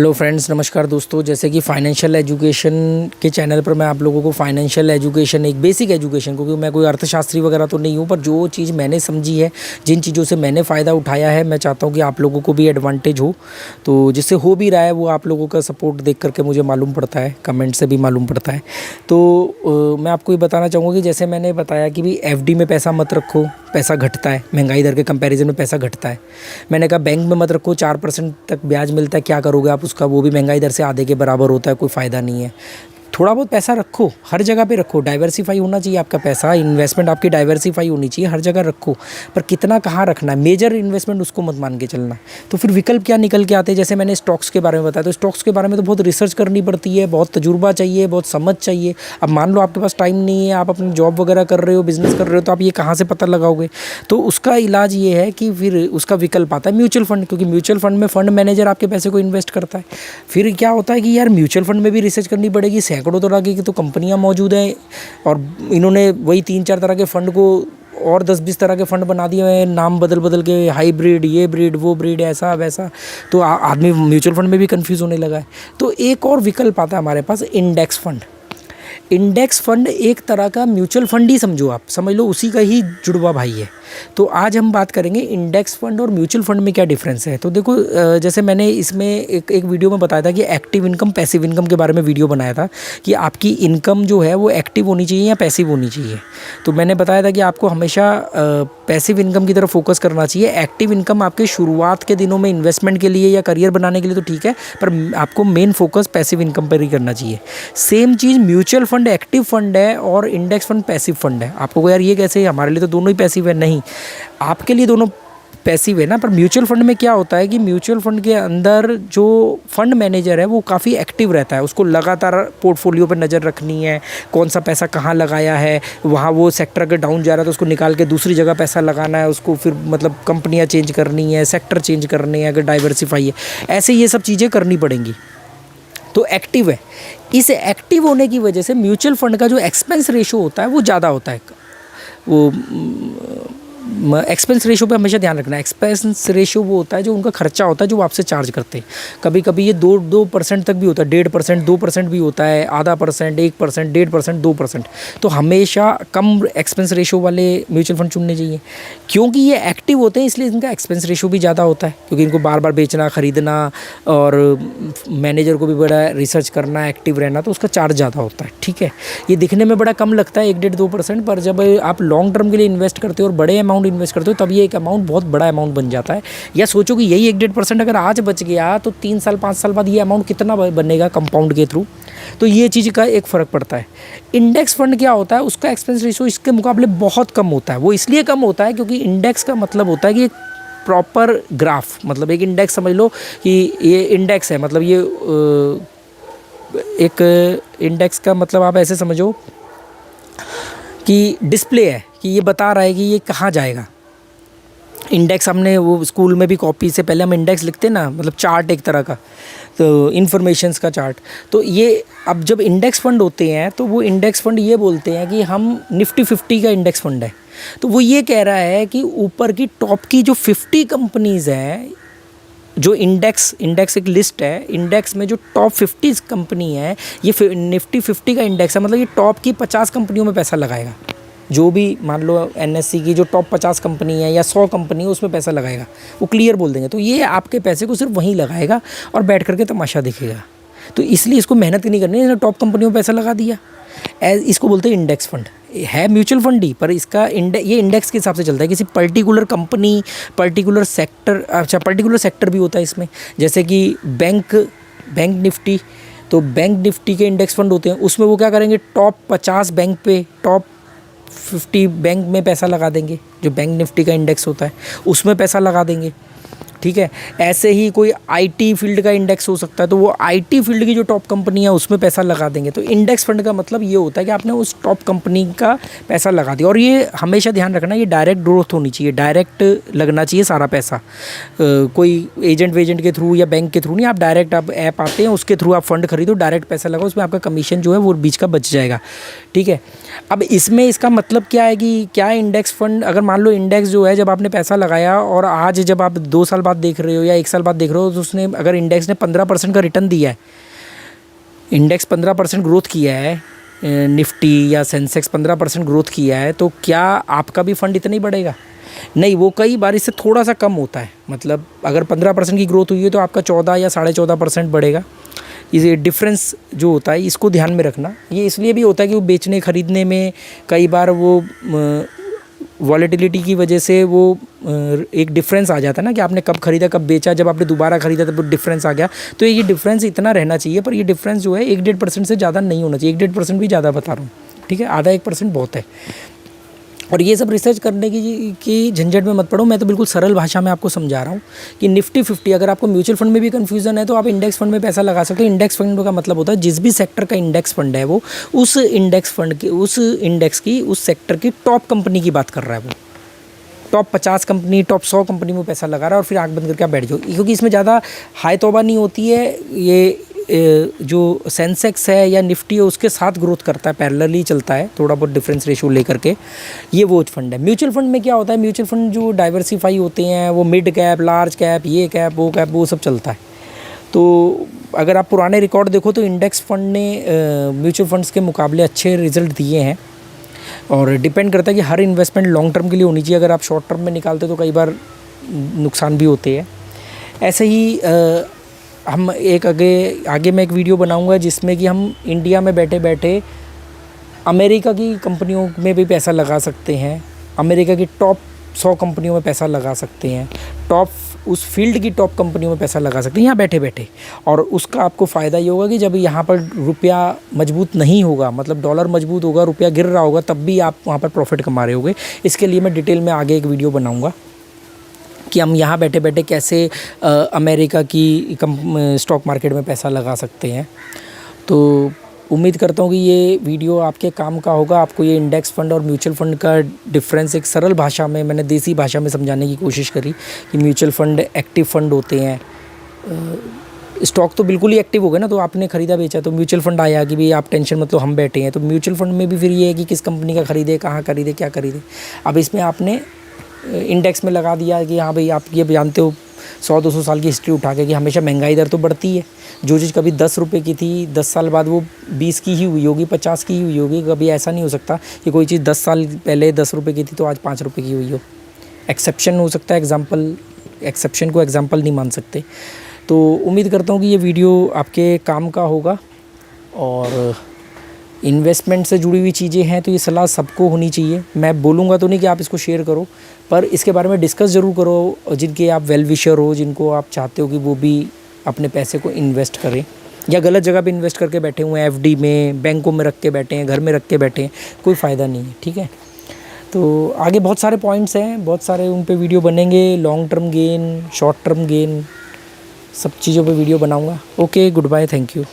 Hello friends, नमस्कार दोस्तों। जैसे कि फाइनेंशियल एजुकेशन के चैनल पर मैं आप लोगों को फाइनेंशियल एजुकेशन, एक बेसिक एजुकेशन, क्योंकि मैं कोई अर्थशास्त्री वगैरह तो नहीं हूँ, पर जो चीज़ मैंने समझी है, जिन चीज़ों से मैंने फ़ायदा उठाया है, मैं चाहता हूँ कि आप लोगों को भी एडवांटेज हो। तो जिससे हो भी रहा है वो आप लोगों का सपोर्ट देख करके मुझे मालूम पड़ता है, कमेंट से भी मालूम पड़ता है। तो मैं आपको ये बताना चाहूँगा कि जैसे मैंने बताया कि भाई एफडी में पैसा मत रखो, पैसा घटता है, महंगाई दर के कंपैरिजन में पैसा घटता है। मैंने कहा बैंक में मत रखो, 4% तक ब्याज मिलता है, क्या करोगे आप उसका, वो भी महंगाई दर से आधे के बराबर होता है, कोई फ़ायदा नहीं है। थोड़ा बहुत पैसा रखो, हर जगह पे रखो, डाइवर्सिफाई होना चाहिए आपका पैसा, इन्वेस्टमेंट आपकी डाइवर्सिफाई होनी चाहिए, हर जगह रखो। पर कितना कहाँ रखना है, मेजर इन्वेस्टमेंट उसको मत मान के चलना। तो फिर विकल्प क्या निकल के आते हैं, जैसे मैंने स्टॉक्स के बारे में बताया, तो स्टॉक्स के बारे में तो बहुत रिसर्च करनी पड़ती है, बहुत तजुर्बा चाहिए, बहुत समझ चाहिए। अब मान लो आपके पास टाइम नहीं है, आप अपनी जॉब वगैरह कर रहे हो, बिजनेस कर रहे हो, तो आप ये कहाँ से पता लगाओगे। तो उसका इलाज ये है कि फिर उसका विकल्प आता है म्यूचुअल फंड, क्योंकि म्यूचुअल फंड में फंड मैनेजर आपके पैसे को इन्वेस्ट करता है। फिर क्या होता है कि यार म्यूचुअल फंड में भी रिसर्च करनी पड़ेगी, सैकड़ों तरह की तो कंपनियां मौजूद हैं, और इन्होंने वही 3-4 तरह के फ़ंड को और 10-20 तरह के फ़ंड बना दिए हैं, नाम बदल बदल के, हाइब्रिड, ये ब्रिड, वो ब्रिड, ऐसा वैसा। तो आदमी म्यूचुअल फंड में भी कंफ्यूज होने लगा है। तो एक और विकल्प आता है हमारे पास, इंडेक्स फंड। इंडेक्स फंड एक तरह का म्यूचुअल फंड ही समझो, आप समझ लो, उसी का ही जुड़वा भाई है। तो आज हम बात करेंगे इंडेक्स फंड और म्यूचुअल फंड में क्या डिफरेंस है। तो देखो, जैसे मैंने इसमें एक वीडियो में बताया था कि एक्टिव इनकम, पैसिव इनकम के बारे में वीडियो बनाया था कि आपकी इनकम जो है वो एक्टिव होनी चाहिए या पैसिव होनी चाहिए। तो मैंने बताया था कि आपको हमेशा पैसिव इनकम की तरफ फोकस करना चाहिए। एक्टिव इनकम आपके शुरुआत के दिनों में इन्वेस्टमेंट के लिए या करियर बनाने के लिए तो ठीक है, पर आपको मेन फोकस पैसिव इनकम पर ही करना चाहिए। सेम चीज़ म्यूचुअल फंड एक्टिव फंड है और इंडेक्स फंड पैसिव फंड है। आपको यार ये कैसे, हमारे लिए तो दोनों ही पैसिव है, नहीं, आपके लिए दोनों पैसिव है ना। पर म्यूचुअल फंड में क्या होता है कि म्यूचुअल फंड के अंदर जो फंड मैनेजर है वो काफ़ी एक्टिव रहता है, उसको लगातार पोर्टफोलियो पर नज़र रखनी है, कौन सा पैसा कहाँ लगाया है, वहाँ वो सेक्टर अगर डाउन जा रहा है तो उसको निकाल के दूसरी जगह पैसा लगाना है, उसको फिर मतलब कंपनियाँ चेंज करनी है, सेक्टर चेंज करने हैं, अगर डाइवर्सिफाई है, ऐसे ये सब चीज़ें करनी पड़ेंगी। तो एक्टिव है। इस एक्टिव होने की वजह से म्यूचुअल फंड का जो एक्सपेंस रेशो होता है वो ज़्यादा होता है। वो एक्सपेंस रेशो पे हमेशा ध्यान रखना है। एक्सपेंस रेशो वो होता है जो उनका खर्चा होता है, जो वो आपसे चार्ज करते हैं। कभी कभी ये 2% तक भी होता है, 1.5%, 2% भी होता है, आधा %, 1%, 1.5%, 2%। तो हमेशा कम एक्सपेंस रेशो वाले म्यूचुअल फंड चुनने चाहिए, क्योंकि ये एक्टिव होते हैं, इसलिए इनका एक्सपेंस रेशो भी ज़्यादा होता है, क्योंकि इनको बार बार बेचना, ख़रीदना और मैनेजर को भी बड़ा रिसर्च करना, एक्टिव रहना, तो उसका चार्ज ज़्यादा होता है। ठीक है, ये दिखने में बड़ा कम लगता है, 1-1.5-2%, पर जब आप लॉन्ग टर्म के लिए इन्वेस्ट करते हो और बड़े अमाउंट इन्वेस्ट करते हो तब ये एक अमाउंट बहुत बड़ा अमाउंट बन जाता है। या सोचो कि यही 1-1.5% अगर आज बच गया तो 3 साल 5 साल बाद ये अमाउंट कितना बनेगा कंपाउंड के थ्रू। तो ये चीज़ का एक फ़र्क पड़ता है। इंडेक्स फंड क्या होता है, उसका एक्सपेंस रेशो इसके मुकाबले बहुत कम होता है। वो इसलिए कम होता है क्योंकि इंडेक्स का मतलब होता है कि एक प्रॉपर ग्राफ, मतलब एक इंडेक्स समझ लो कि ये इंडेक्स है, मतलब ये एक इंडेक्स का मतलब आप ऐसे समझो कि डिस्प्ले है, कि ये बता रहा है कि ये कहाँ जाएगा। इंडेक्स हमने वो स्कूल में भी कॉपी से पहले हम इंडेक्स लिखते ना, मतलब चार्ट एक तरह का, तो इन्फॉर्मेशंस का चार्ट। तो ये अब जब इंडेक्स फंड होते हैं तो वो इंडेक्स फंड ये बोलते हैं कि हम निफ्टी 50 का इंडेक्स फंड है। तो वो ये कह रहा है कि ऊपर की टॉप की जो 50 कंपनीज़ हैं, जो इंडेक्स एक लिस्ट है, इंडेक्स में जो टॉप 50 कंपनी है, ये निफ्टी 50 का इंडेक्स है, मतलब ये टॉप की 50 कंपनियों में पैसा लगाएगा। जो भी मान लो एनएससी की जो टॉप 50 कंपनी है या 100 कंपनी है उसमें पैसा लगाएगा, वो क्लियर बोल देंगे। तो ये आपके पैसे को सिर्फ वहीं लगाएगा और बैठ करके तमाशा दिखेगा। तो इसलिए इसको मेहनत नहीं करनी है, इसने टॉप कंपनियों में पैसा लगा दिया। इसको बोलते हैं इंडेक्स फंड। है म्यूचुअल फंड ही, पर इसका ये इंडेक्स के हिसाब से चलता है, किसी पर्टिकुलर कंपनी, पर्टिकुलर सेक्टर, अच्छा पर्टिकुलर सेक्टर भी होता है इसमें, जैसे कि बैंक निफ्टी। तो बैंक निफ्टी के इंडेक्स फंड होते हैं, उसमें वो क्या करेंगे, टॉप 50 बैंक पे, टॉप 50 बैंक में पैसा लगा देंगे। जो बैंक निफ्टी का इंडेक्स होता है उसमें पैसा लगा देंगे। ठीक है, ऐसे ही कोई आईटी फील्ड का इंडेक्स हो सकता है, तो वो आईटी फील्ड की जो टॉप कंपनी है उसमें पैसा लगा देंगे। तो इंडेक्स फंड का मतलब ये होता है कि आपने उस टॉप कंपनी का पैसा लगा दिया। और ये हमेशा ध्यान रखना, ये डायरेक्ट ग्रोथ होनी चाहिए, डायरेक्ट लगना चाहिए सारा पैसा। कोई एजेंट के थ्रू या बैंक के थ्रू नहीं, आप डायरेक्ट, आप ऐप आते हैं उसके थ्रू आप फंड खरीदो, डायरेक्ट पैसा लगाओ, उसमें आपका कमीशन जो है वो बीच का बच जाएगा। ठीक है, अब इसमें इसका मतलब क्या है कि क्या इंडेक्स फंड, अगर मान लो इंडेक्स जो है, जब आपने पैसा लगाया और आज जब आप 2 साल बाद बाद देख रहे हो या 1 साल बाद देख रहे हो, तो उसने अगर इंडेक्स ने 15% का रिटर्न दिया है, इंडेक्स 15% ग्रोथ किया है, निफ्टी या सेंसेक्स 15% ग्रोथ किया है, तो क्या आपका भी फंड इतना ही बढ़ेगा? नहीं, वो कई बार इससे थोड़ा सा कम होता है। मतलब अगर 15% की ग्रोथ हुई है तो आपका 14 या 14.5% बढ़ेगा। ये डिफरेंस जो होता है इसको ध्यान में रखना। ये इसलिए भी होता है कि वो बेचने खरीदने में कई बार वो वॉलेटिलिटी की वजह से वो एक डिफरेंस आ जाता है ना, कि आपने कब खरीदा कब बेचा, जब आपने दोबारा खरीदा तब डिफरेंस आ गया। तो ये डिफरेंस इतना रहना चाहिए, पर ये डिफरेंस जो है 1-1.5% से ज़्यादा नहीं होना चाहिए। 1-1.5% भी ज़्यादा बता रहा हूँ, ठीक है, आधा 1% बहुत है। और ये सब रिसर्च करने की झंझट में मत पड़ो। मैं तो बिल्कुल सरल भाषा में आपको समझा रहा हूँ कि निफ्टी 50, अगर आपको म्यूचुअल फंड में भी कन्फ्यूज़न है तो आप इंडेक्स फंड में पैसा लगा सकते हो। इंडेक्स फंड का मतलब होता है जिस भी सेक्टर का इंडेक्स फंड है वो उस इंडेक्स फंड की, उस इंडेक्स की, उस सेक्टर की टॉप कंपनी की बात कर रहा है। वो टॉप 50 कंपनी, टॉप 100 कंपनी में पैसा लगा रहा है और फिर आँख बंद करके आप बैठ जाओ, क्योंकि इसमें ज़्यादा हाई तौबा नहीं होती है। ये जो सेंसेक्स है या निफ्टी है उसके साथ ग्रोथ करता है, पैरेलली चलता है, थोड़ा बहुत डिफरेंस रेशियो लेकर के। ये वो फंड है। म्यूचुअल फंड में क्या होता है, म्यूचुअल फंड जो डाइवर्सिफाई होते हैं वो मिड कैप, लार्ज कैप, ये कैप, वो सब चलता है। तो अगर आप पुराने रिकॉर्ड देखो तो इंडेक्स फंड ने म्यूचुअल फंड्स के मुकाबले अच्छे रिजल्ट दिए हैं। और डिपेंड करता है कि हर इन्वेस्टमेंट लॉन्ग टर्म के लिए होनी चाहिए। अगर आप शॉर्ट टर्म में निकालते तो कई बार नुकसान भी होते हैं। ऐसे ही हम आगे मैं एक वीडियो बनाऊंगा जिसमें कि हम इंडिया में बैठे बैठे अमेरिका की कंपनियों में भी पैसा लगा सकते हैं, अमेरिका की टॉप 100 कंपनियों में पैसा लगा सकते हैं, उस फील्ड की टॉप कंपनियों में पैसा लगा सकते हैं यहाँ बैठे बैठे। और उसका आपको फ़ायदा ये होगा कि जब यहाँ पर रुपया मजबूत नहीं होगा, मतलब डॉलर मजबूत होगा, रुपया गिर रहा होगा, तब भी आप वहाँ पर प्रॉफिट कमा रहे होगे। इसके लिए मैं डिटेल में आगे एक वीडियो बनाऊँगा कि हम यहाँ बैठे बैठे कैसे अमेरिका की स्टॉक मार्केट में पैसा लगा सकते हैं। तो उम्मीद करता हूँ कि ये वीडियो आपके काम का होगा। आपको ये इंडेक्स फ़ंड और म्यूचुअल फ़ंड का डिफरेंस एक सरल भाषा में, मैंने देसी भाषा में समझाने की कोशिश करी कि म्यूचुअल फ़ंड एक्टिव फ़ंड होते हैं। स्टॉक तो बिल्कुल ही एक्टिव हो गए ना, तो आपने ख़रीदा बेचा तो म्यूचुअल फ़ंड आया कि भाई आप टेंशन मत लो, हम बैठे हैं। तो म्यूचुअल फ़ंड में भी फिर ये है कि किस कंपनी का ख़रीदे, कहाँ ख़रीदे, क्या ख़रीदे। अब इसमें आपने इंडेक्स में लगा दिया कि हाँ भाई आप ये जानते हो 100-200 साल की हिस्ट्री उठा के कि हमेशा महंगाई दर तो बढ़ती है। जो चीज़ कभी 10 रुपये की थी 10 साल बाद वो 20 की ही हुई होगी, 50 की ही हुई होगी। कभी ऐसा नहीं हो सकता कि कोई चीज़ 10 साल पहले 10 रुपये की थी तो आज 5 रुपये की हुई हो। एक्सेप्शन हो सकता है, एक्सेप्शन को एग्जाम्पल नहीं मान सकते। तो उम्मीद करता हूँ कि ये वीडियो आपके काम का होगा। और इन्वेस्टमेंट से जुड़ी हुई चीज़ें हैं तो ये सलाह सबको होनी चाहिए। मैं बोलूँगा तो नहीं कि आप इसको शेयर करो, पर इसके बारे में डिस्कस ज़रूर करो जिनके आप वेल विशर हो, जिनको आप चाहते हो कि वो भी अपने पैसे को इन्वेस्ट करें, या गलत जगह पे इन्वेस्ट करके बैठे हुए हैं, एफडी में, बैंकों में रख के बैठे हैं, घर में रख के बैठे हैं, कोई फ़ायदा नहीं है, ठीक है। तो आगे बहुत सारे पॉइंट्स हैं, बहुत सारे उन पे वीडियो बनेंगे, long term gain, short term gain, सब चीज़ों पे वीडियो बनाऊँगा। Okay, good bye, thank you.